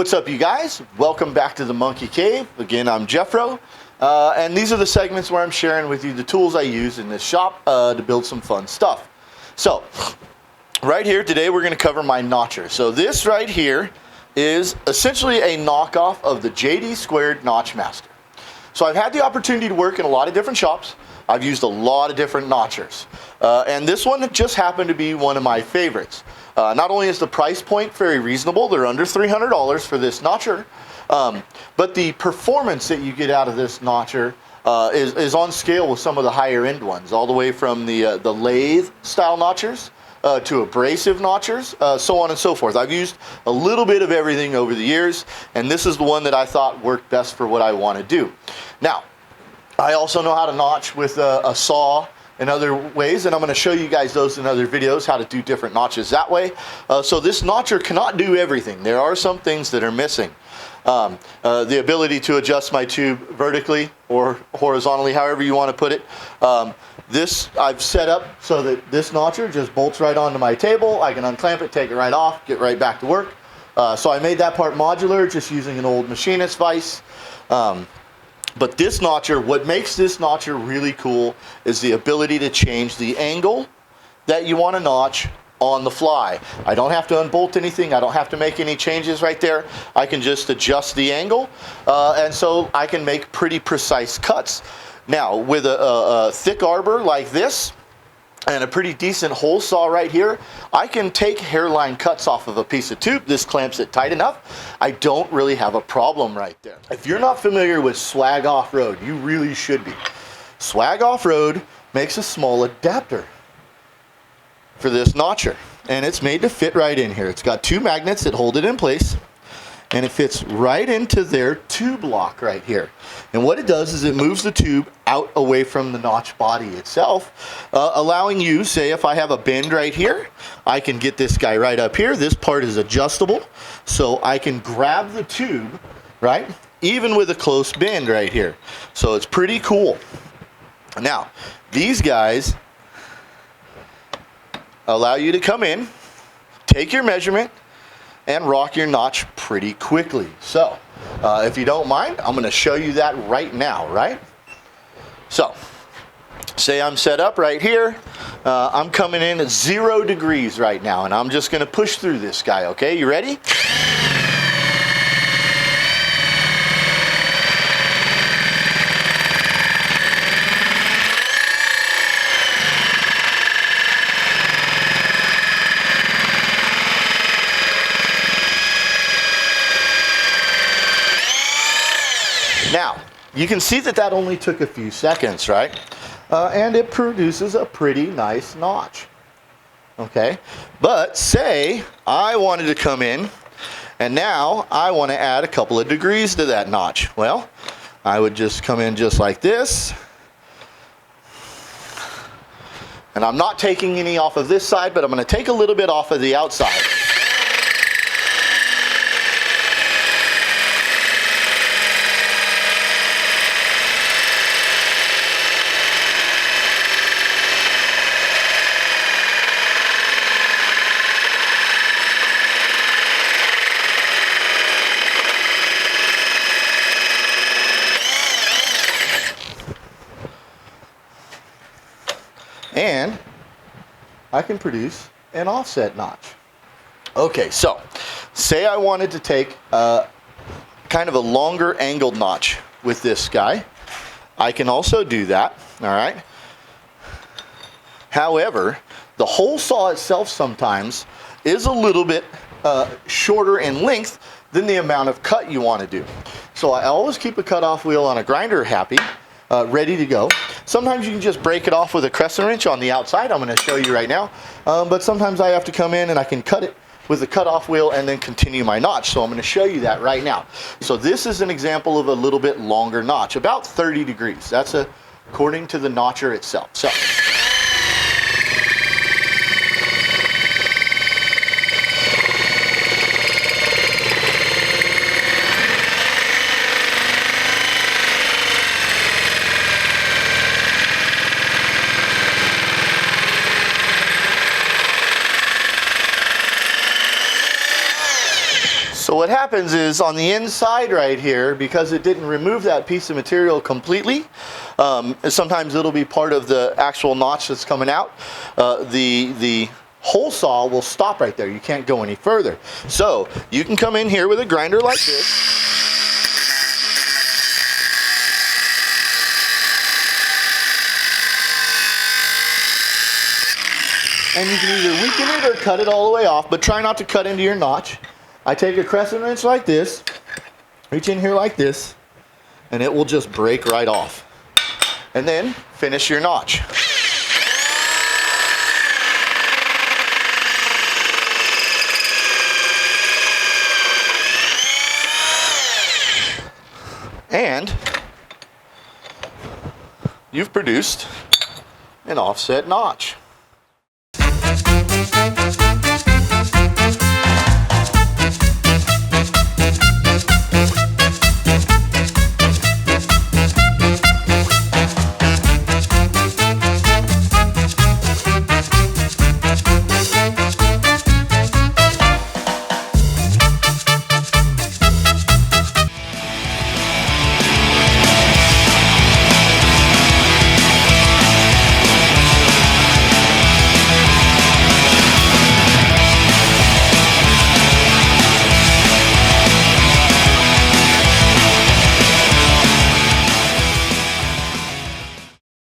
What's up, you guys? Welcome back to the Monkey Cave. Again, I'm Jeffro, and these are the segments where I'm sharing with you the tools I use in this shop to build some fun stuff. So, right here today we're going to cover my notcher. So this right here is essentially a knockoff of the JD Squared Notch Master. So I've had the opportunity to work in a lot of different shops. I've used a lot of different notchers, and this one just happened to be one of my favorites. Not only is the price point very reasonable, they're under $300 for this notcher, but the performance that you get out of this notcher is on scale with some of the higher end ones, all the way from the lathe style notchers to abrasive notchers, so on and so forth. I've used a little bit of everything over the years, and this is the one that I thought worked best for what I want to do. Now, I also know how to notch with a saw and other ways, and I'm going to show you guys those in other videos, how to do different notches that way. So this notcher cannot do everything. There are some things that are missing. The ability to adjust my tube vertically or horizontally, however you want to put it. This I've set up so that this notcher just bolts right onto my table. I can unclamp it, take it right off, get right back to work. So I made that part modular just using an old machinist vise. But this notcher, what makes this notcher really cool is the ability to change the angle that you want to notch on the fly. I don't have to unbolt anything. I don't have to make any changes right there. I can just adjust the angle, and so I can make pretty precise cuts. Now, with a thick arbor like this and a pretty decent hole saw right here, I can take hairline cuts off of a piece of tube. This clamps it tight enough. I don't really have a problem right there. If you're not familiar with Swag Offroad, you really should be. Swag Offroad makes a small adapter for this notcher, and it's made to fit right in here. It's got two magnets that hold it in place, and it fits right into their tube lock right here. And what it does is it moves the tube out away from the notch body itself, allowing you, say if I have a bend right here, I can get this guy right up here. This part is adjustable, so I can grab the tube, right, even with a close bend right here. So it's pretty cool. Now, these guys allow you to come in, take your measurement, and rock your notch pretty quickly. So, if you don't mind, I'm going to show you that right now, right? So, say I'm set up right here. I'm coming in at 0 degrees right now, and I'm just going to push through this guy, okay? You ready? Now, you can see that that only took a few seconds, right? And it produces a pretty nice notch. Okay, but say I wanted to come in and now I want to add a couple of degrees to that notch. Well, I would just come in just like this. And I'm not taking any off of this side, but I'm going to take a little bit off of the outside. And I can produce an offset notch. Okay, so say I wanted to take kind of a longer angled notch with this guy. I can also do that, all right? However, the hole saw itself sometimes is a little bit shorter in length than the amount of cut you want to do. So I always keep a cutoff wheel on a grinder happy, ready to go. Sometimes you can just break it off with a crescent wrench on the outside. I'm going to show you right now. But sometimes I have to come in and I can cut it with a cutoff wheel and then continue my notch. So I'm going to show you that right now. So this is an example of a little bit longer notch, about 30 degrees. That's according to the notcher itself. So. So what happens is on the inside right here, because it didn't remove that piece of material completely, sometimes it'll be part of the actual notch that's coming out, the hole saw will stop right there. You can't go any further. So you can come in here with a grinder like this. And you can either weaken it or cut it all the way off, but try not to cut into your notch. I take a crescent wrench like this, reach in here like this, and it will just break right off. And then finish your notch. And you've produced an offset notch.